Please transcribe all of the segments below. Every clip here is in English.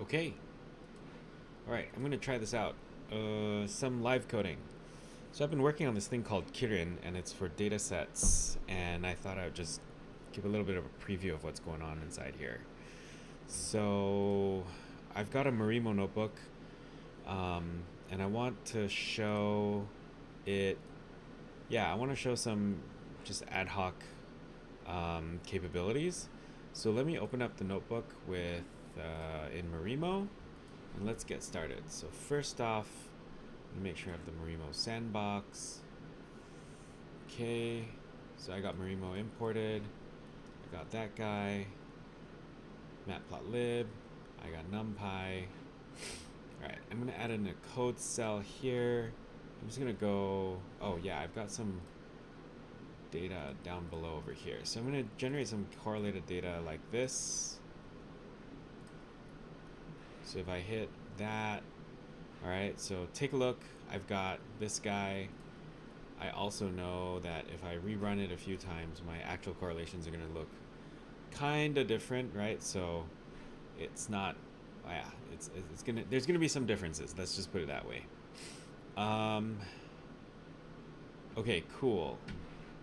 Okay. All right, I'm gonna try this out. Some live coding. So I've been working on this thing called Kirin, and it's for data sets. And I thought I would just give a little bit of a preview of what's going on inside here. So I've got a Marimo notebook, and I want to show it. Yeah, I want to show some just ad hoc capabilities. So let me open up the notebook with in Marimo, and let's get started. So first off, make sure I have the Marimo sandbox. Okay, so I got Marimo imported. I got that guy. Matplotlib. I got NumPy. All right, I'm gonna add in a code cell here. I'm just gonna go. Oh yeah, I've got some data down below over here. So I'm gonna generate some correlated data like this. So if I hit that, all right, so take a look. I've got this guy. I also know that if I rerun it a few times, my actual correlations are gonna look kind of different, right? So it's not, yeah, it's gonna, there's gonna be some differences. Let's just put it that way. Okay, cool.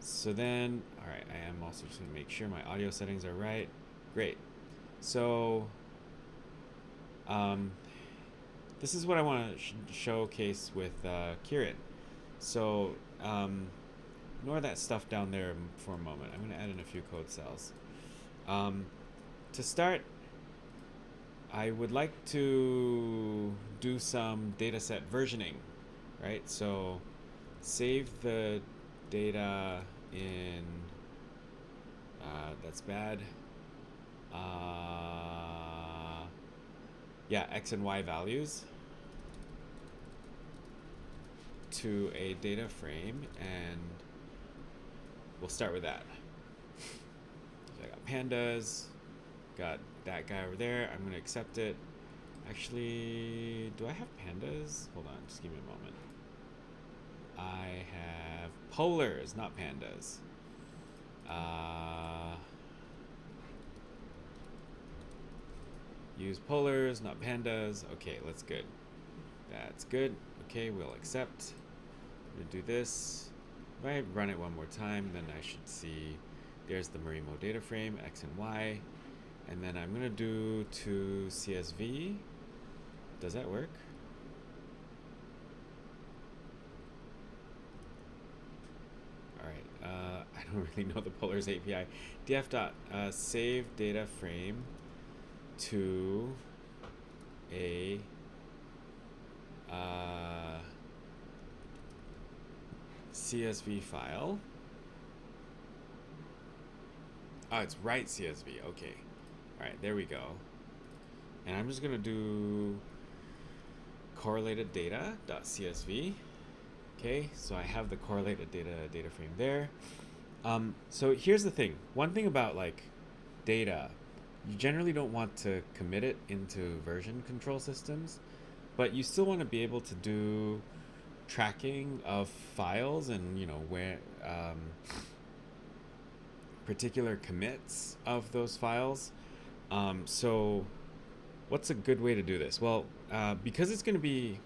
So then, all right, I am also just gonna make sure my audio settings are right. Great. So, this is what I want to showcase with Kirin. So, ignore that stuff down there for a moment. I'm gonna add in a few code cells. To start, I would like to do some dataset versioning, right? So save the data in, that's bad. Yeah, X and Y values to a data frame, and we'll start with that. So I got pandas, got that guy over there. I'm gonna accept it. Actually, do I have pandas? Hold on, just give me a moment. I have polars, not pandas. Use polars, not pandas. Okay, that's good. That's good. Okay, we'll accept. I'm gonna do this. If I run it one more time, then I should see there's the Marimo data frame, X and Y. And then I'm gonna do to CSV. Does that work? All right, I don't really know the Polars API. df.save data frame to a CSV file. Oh, it's write CSV. Okay. All right, there we go. And I'm just gonna do correlated data.csv. Okay, so I have the correlated data frame there. So here's the thing. One thing about like data, you generally don't want to commit it into version control systems, but you still want to be able to do tracking of files and where particular commits of those files. So what's a good way to do this? Well, because it's going to be,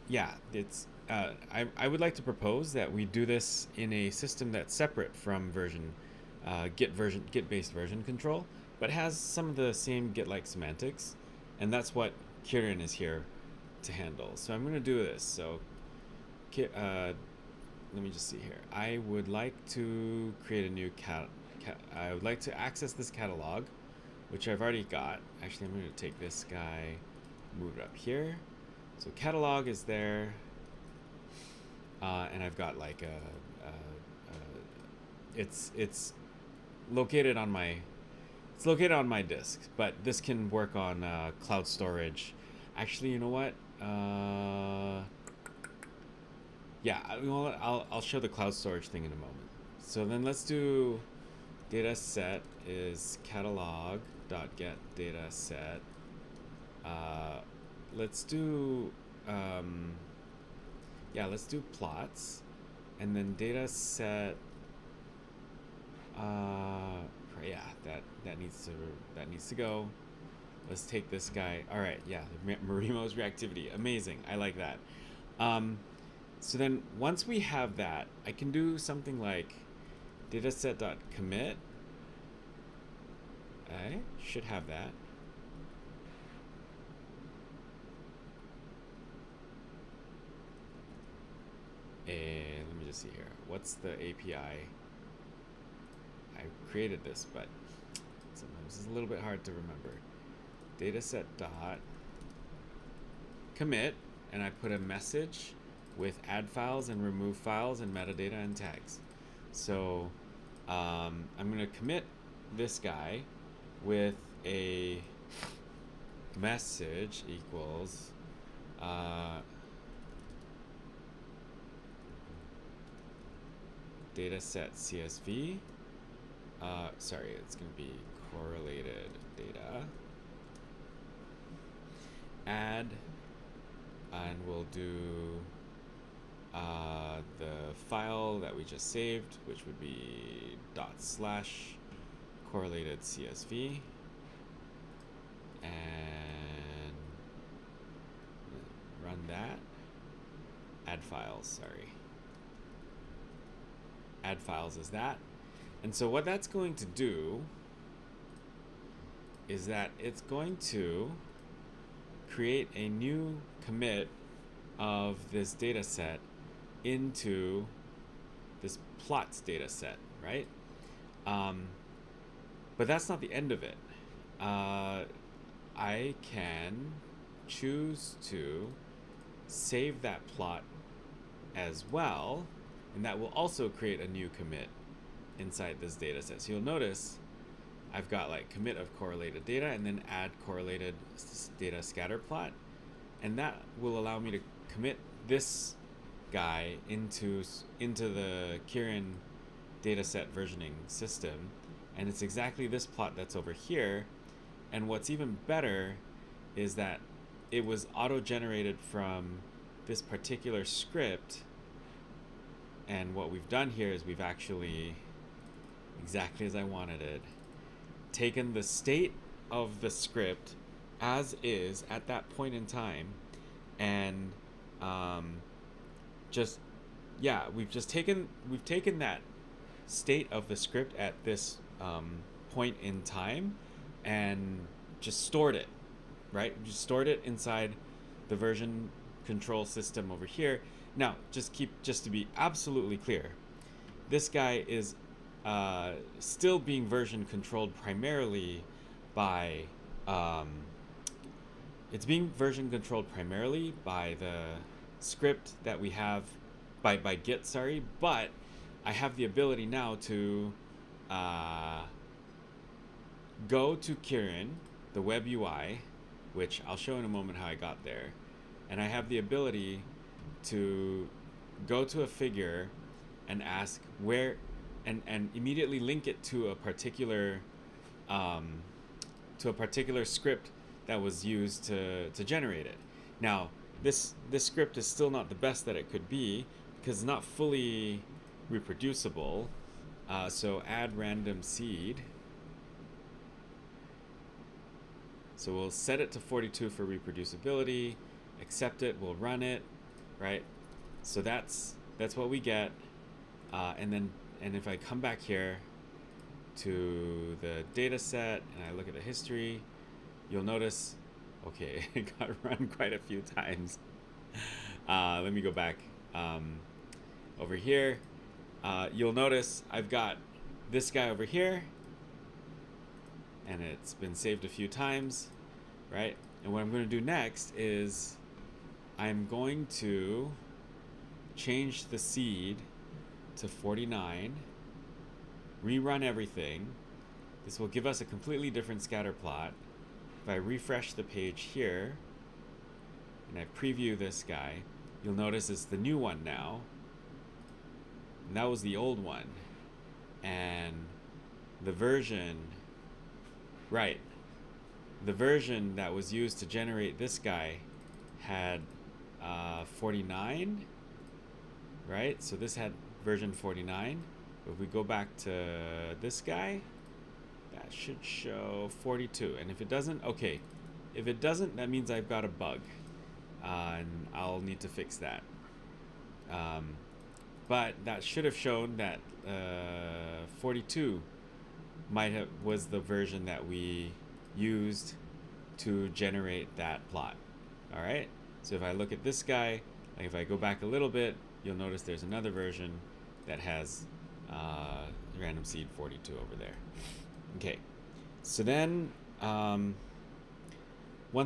yeah, it's I would like to propose that we do this in a system that's separate from Git-based version control, but has some of the same Git-like semantics, and that's what Kirin is here to handle. So I'm going to do this. So let me just see here. I would like to create a new I would like to access this catalog, which I've already got. Actually, I'm going to take this guy, move it up here. So catalog is there, and I've got like it's located on my disk, but this can work on cloud storage. Actually, you know what? Yeah, I'll show the cloud storage thing in a moment. So then let's do data set is catalog.get data set. Let's do let's do plots, and then data set. Yeah, that needs to go. Let's take this guy. All right, yeah, Marimo's reactivity, amazing. I like that. So then once we have that, I can do something like dataset.commit. I should have that. And let me just see here. What's the API? I created this, but sometimes it's a little bit hard to remember. Dataset.commit, and I put a message with add files and remove files and metadata and tags. So I'm going to commit this guy with a message equals dataset CSV. Sorry, it's going to be correlated data. Add, and we'll do the file that we just saved, which would be / correlated CSV, and run that. Add files, sorry. Add files is that. And so what that's going to do is that it's going to create a new commit of this data set into this plots data set, right? But that's not the end of it. I can choose to save that plot as well, and that will also create a new commit inside this data set. So you'll notice I've got like commit of correlated data and then add correlated data scatter plot, and that will allow me to commit this guy into the Kirin dataset versioning system, and it's exactly this plot that's over here. And what's even better is that it was auto-generated from this particular script, and what we've done here is we've actually, exactly as I wanted it, taken the state of the script as is at that point in time, and we've taken that state of the script at this point in time and just stored it, right? Just stored it inside the version control system over here. Now, just to be absolutely clear, this guy is still being version controlled primarily by it's being version controlled primarily by the script that we have by Git, sorry, but I have the ability now to go to Kirin, the web UI, which I'll show in a moment how I got there, and I have the ability to go to a figure and ask where, and immediately link it to a particular script that was used to generate it. Now, this script is still not the best that it could be because it's not fully reproducible. So add random seed. So we'll set it to 42 for reproducibility, accept it, we'll run it, right? So that's what we get. And if I come back here to the data set and I look at the history, you'll notice, okay, it got run quite a few times. Let me go back over here. You'll notice I've got this guy over here, and it's been saved a few times, right? And what I'm going to do next is I'm going to change the seed to 49, rerun everything. This will give us a completely different scatter plot. If I refresh the page here and I preview this guy, you'll notice it's the new one now, and that was the old one. And the version, right, the version that was used to generate this guy had 49, right? So this had version 49. If we go back to this guy, that should show 42. And if it doesn't, okay, If it doesn't, that means I've got a bug, and I'll need to fix that. But that should have shown that 42 was the version that we used to generate that plot. All right. So if I look at this guy, like if I go back a little bit, you'll notice there's another version that has random seed 42 over there. Okay. So then one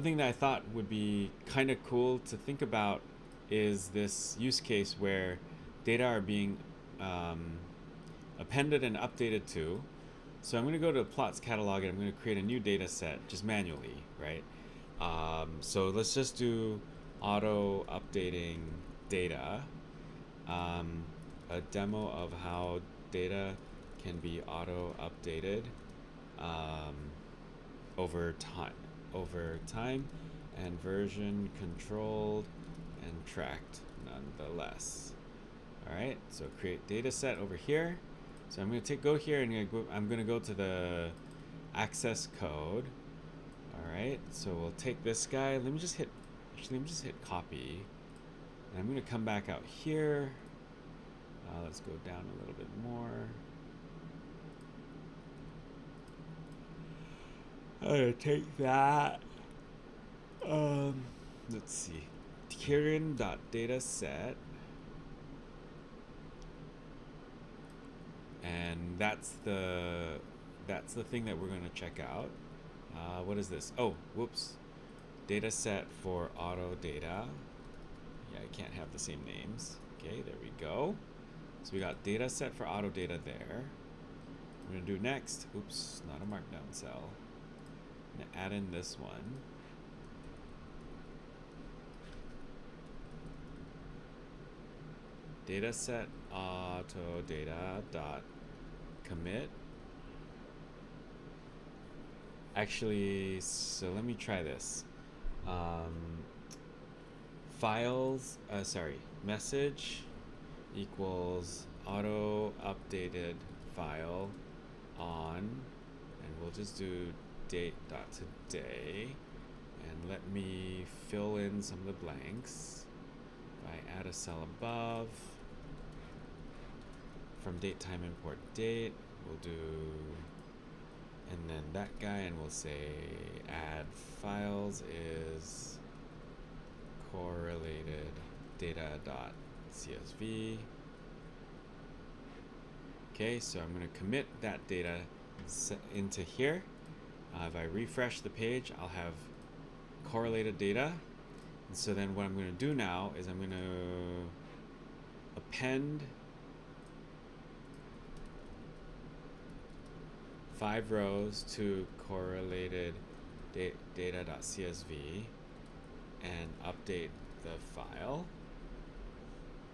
thing that I thought would be kind of cool to think about is this use case where data are being appended and updated to. So I'm going to go to plots catalog and I'm going to create a new data set just manually, right? So let's just do auto updating data, a demo of how data can be auto updated over time and version controlled and tracked nonetheless. All right, so create data set over here. So I'm going to go here and I'm going to go to the access code. All right, so we'll take this guy. Let me just hit copy. And I'm going to come back out here. Let's go down a little bit more. I'm going to take that. Let's see. Kirin.dataset. And that's the thing that we're going to check out. What is this? Oh, whoops. Data set for auto data. Yeah, I can't have the same names. Okay, there we go. So we got data set for auto data there. We're going to do next. Oops, not a markdown cell. I'm going to add in this one. Dataset auto data dot commit. Actually, so let me try this. Message equals auto updated file on, and we'll just do date dot today, and let me fill in some of the blanks. If I add a cell above, from date time import date, we'll do, and then that guy, and we'll say add files is correlated data.csv. Okay, so I'm going to commit that data into here. If I refresh the page, I'll have correlated data. And so then what I'm going to do now is I'm going to append 5 rows to correlated data.csv and update the file.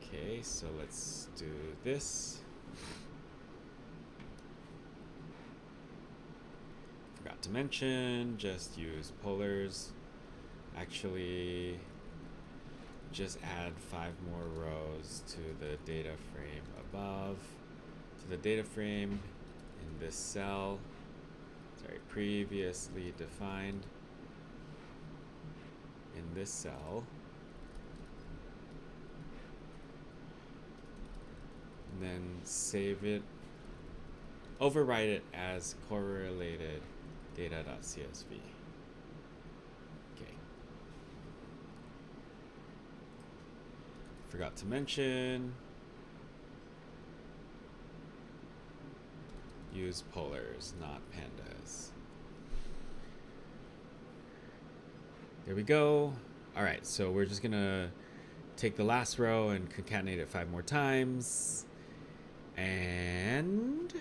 Okay, so let's do this. Forgot to mention, just use polars. Actually, just add 5 more rows to the data frame above, to the data frame in this cell, previously defined in this cell. And then save it, overwrite it as correlated data.csv. Okay. Forgot to mention, use polars, not pandas. There we go. All right, so we're just gonna take the last row and concatenate it 5 more times. And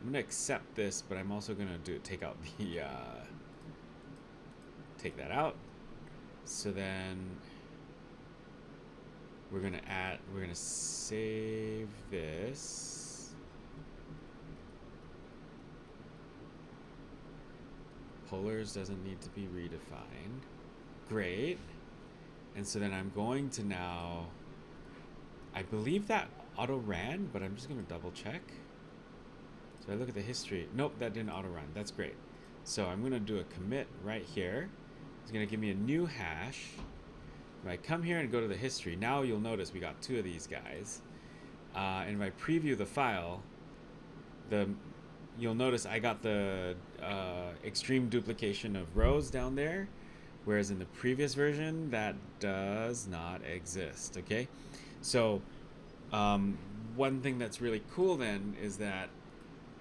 I'm gonna accept this, but I'm also gonna take out the take that out. So then we're gonna save this. Polars doesn't need to be redefined. Great. And so then I'm going to now, I believe that auto ran, but I'm just gonna double check. So I look at the history. Nope, that didn't auto run. That's great. So I'm going to do a commit right here. It's going to give me a new hash. If I come here and go to the history, now you'll notice we got 2 of these guys. And if I preview the file, you'll notice I got the extreme duplication of rows down there, whereas in the previous version that does not exist. Okay, so one thing that's really cool then is that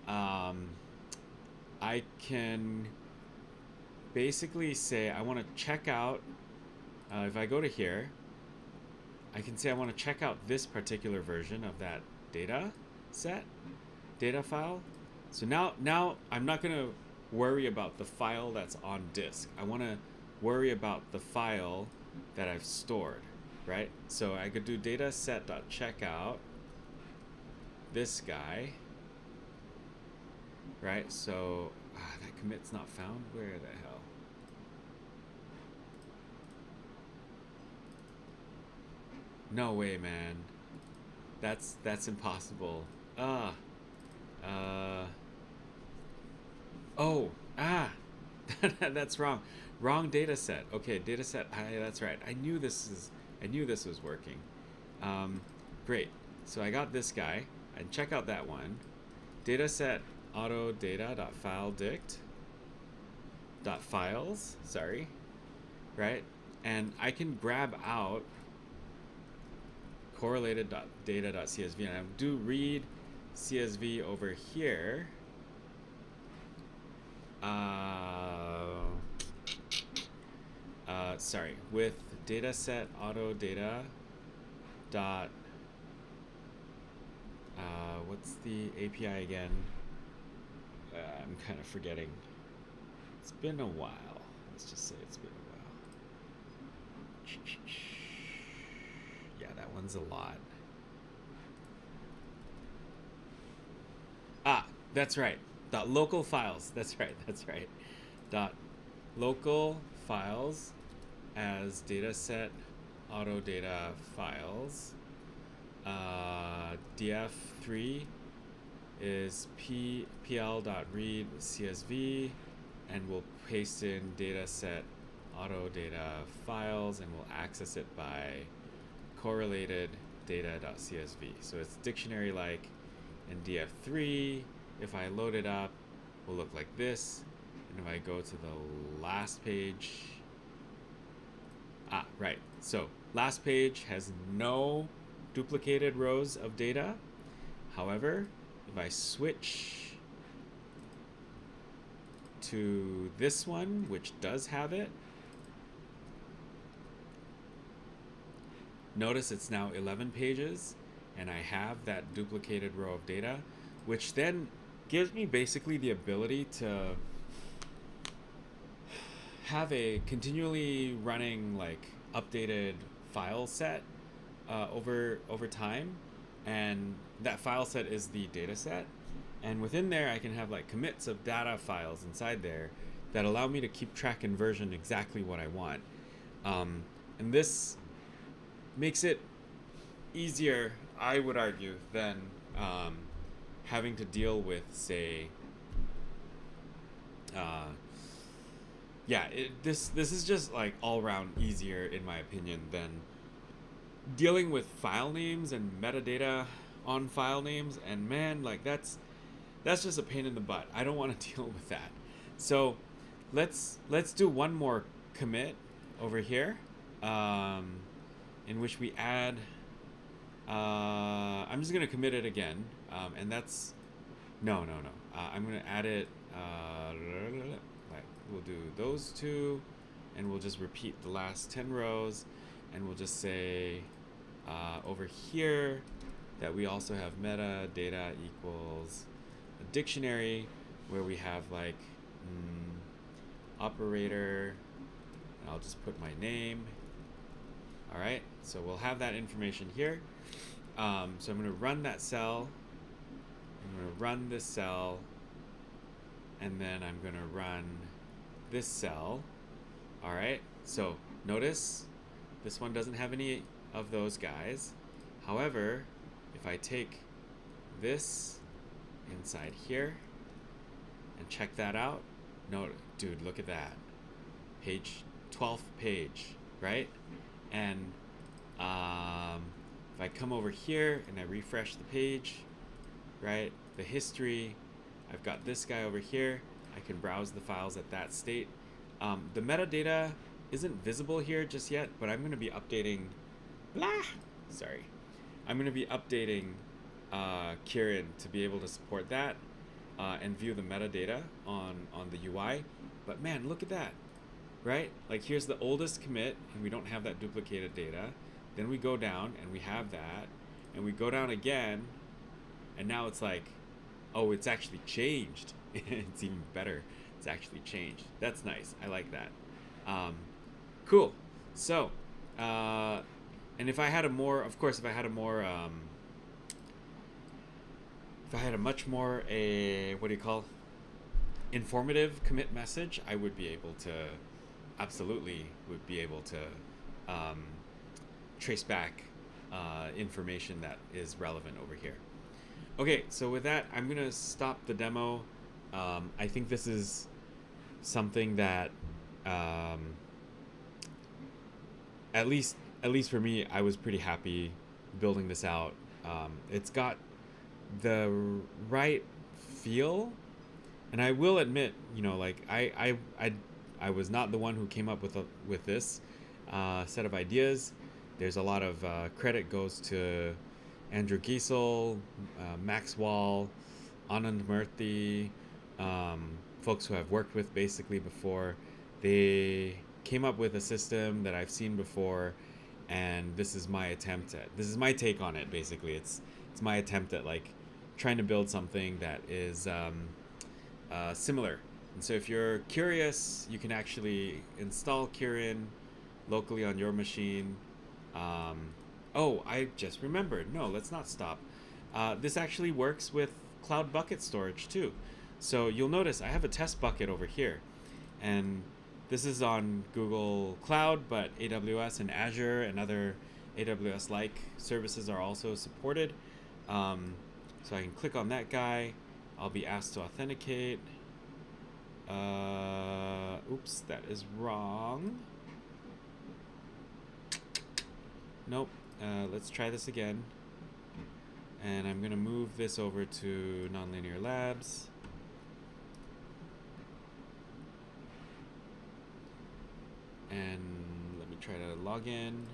I can basically say I want to check out, if I go to here, I can say I want to check out this particular version of that data file. So now I'm not going to worry about the file that's on disk. I want to worry about the file that I've stored, right? So I could do dataset.checkout this guy, right? So that commit's not found. Where the hell? No way, man. That's impossible. That's wrong. Wrong data set. Okay, data set. That's right. I knew this was working. Great. So I got this guy. And check out that one. Dataset auto data dot file dict dot files. Sorry. Right. And I can grab out correlated.data.csv, and I do read CSV over here. Sorry, with dataset auto data dot what's the API again? I'm kind of forgetting. It's been a while. Let's just say it's been a while. Yeah, that one's a lot. That's right. Dot local files. That's right. Dot local files as dataset auto data files. df3 is pl.read CSV, and we'll paste in dataset auto data files, and we'll access it by correlated data.csv. So it's dictionary like, and df3, if I load it up, will look like this. And if I go to the last page, right. So last page has no duplicated rows of data. However, if I switch to this one, which does have it, notice it's now 11 pages, and I have that duplicated row of data, which then gives me basically the ability to have a continually running, like, updated file set over time, and that file set is the data set, and within there I can have like commits of data files inside there that allow me to keep track and version exactly what I want, and this makes it easier, I would argue, than having to deal with, say, this is just like all around easier, in my opinion, than dealing with file names and metadata on file names. And man, like that's just a pain in the butt. I don't want to deal with that. So let's do one more commit over here, in which we add, I'm just gonna commit it again, and that's no, I'm gonna add it, we'll do those two, and we'll just repeat the last 10 rows, and we'll just say over here that we also have metadata equals a dictionary, where we have like operator, and I'll just put my name. All right, so we'll have that information here. So I'm going to run that cell. I'm going to run this cell, and then I'm going to run this cell. All right, so notice this one doesn't have any of those guys. However, if I take this inside here and check that out, No, dude, look at that. Page 12th page, right? And if I come over here and I refresh the page, right? The history, I've got this guy over here. I can browse the files at that state. The metadata isn't visible here just yet, but I'm going to be updating. Blah! Sorry. I'm going to be updating Kirin to be able to support that and view the metadata on the UI. But man, look at that, right? Like here's the oldest commit, and we don't have that duplicated data. Then we go down, and we have that. And we go down again, and now it's like, oh, it's actually changed. It's even better. It's actually changed. That's nice. I like that. Cool. So, and if I had a more, of course, if I had a more, if I had a much more, what do you call, informative commit message, I would be able to, absolutely would be able to trace back information that is relevant over here. Okay, so with that, I'm gonna stop the demo. I think this is something that, at least for me, I was pretty happy building this out. It's got the right feel, and I will admit, you know, like I was not the one who came up with this set of ideas. There's a lot of credit goes to Andrew Giesel, Max Wall, Anand Murthy, folks who I've worked with basically before. They came up with a system that I've seen before, and this is my take on it. Basically, it's my attempt at like trying to build something that is similar. And so if you're curious, you can actually install Kirin locally on your machine. Oh, I just remembered. No, let's not stop. This actually works with Cloud Bucket storage too. So you'll notice I have a test bucket over here. And this is on Google Cloud, but AWS and Azure and other AWS-like services are also supported. So I can click on that guy. I'll be asked to authenticate. Oops, that is wrong. Nope. Let's try this again. And I'm going to move this over to Nonlinear Labs. And let me try to log in.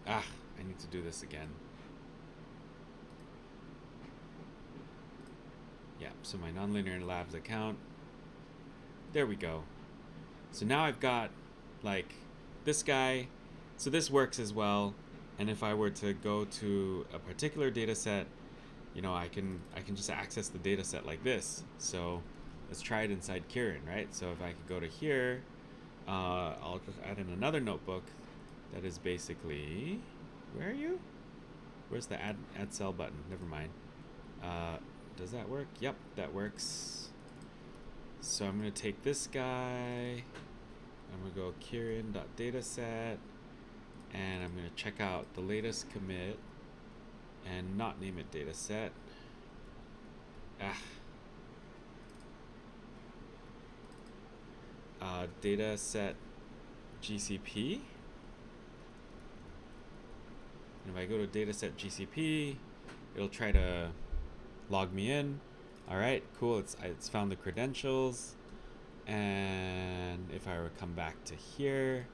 I need to do this again. Yeah, so my Nonlinear Labs account. There we go. So now I've got like this guy. So this works as well. And if I were to go to a particular data set, you know, I can just access the data set like this. So let's try it inside Kirin, right? So if I could go to here, I'll just add in another notebook that is basically, where are you? Where's the add cell button? Never mind. Does that work? Yep, that works. So I'm going to take this guy. I'm going to go Kirin.dataset. And I'm going to check out the latest commit and not name it dataset. Dataset GCP. And if I go to dataset GCP, it'll try to log me in. All right, cool. It's found the credentials. And if I were to come back to here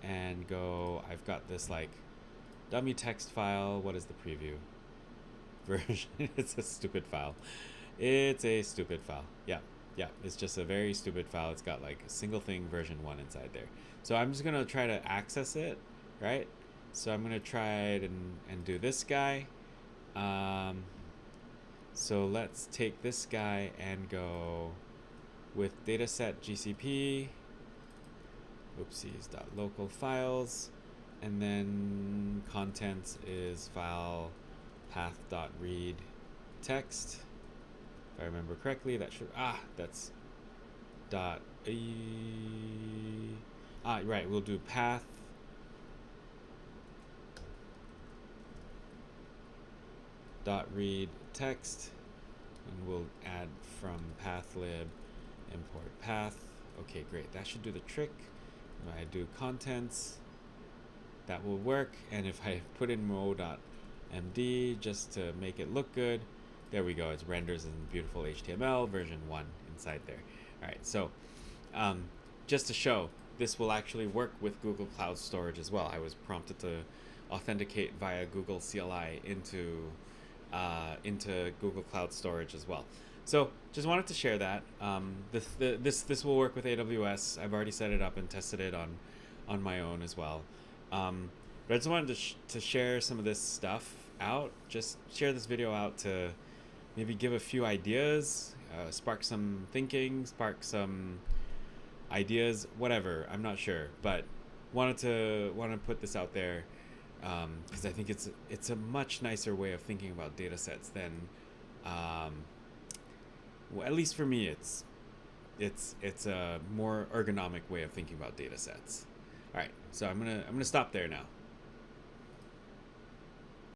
and go, I've got this like dummy text file. What is the preview version? It's a stupid file. It's a stupid file. Yeah, it's just a very stupid file. It's got like a single thing version 1 inside there. So I'm just gonna try to access it, right? So I'm gonna try it and do this guy. So let's take this guy and go with dataset GCP. Oopsies, .local files, and then contents is file path.read text. If I remember correctly, that should, that's dot right, we'll do path dot read text, and we'll add from pathlib import path. Okay, great. That should do the trick. If I do contents, that will work. And if I put in mo.md just to make it look good, there we go. It renders in beautiful HTML version 1 inside there. All right, so just to show, this will actually work with Google Cloud Storage as well. I was prompted to authenticate via Google CLI into Google Cloud Storage as well. So just wanted to share that. This will work with AWS. I've already set it up and tested it on my own as well. But I just wanted to share some of this stuff out. Just share this video out to maybe give a few ideas, spark some thinking, spark some ideas, whatever. I'm not sure, but wanted to put this out there because I think it's a much nicer way of thinking about data sets than, well, at least for me, it's a more ergonomic way of thinking about data sets. All right, so I'm gonna stop there now.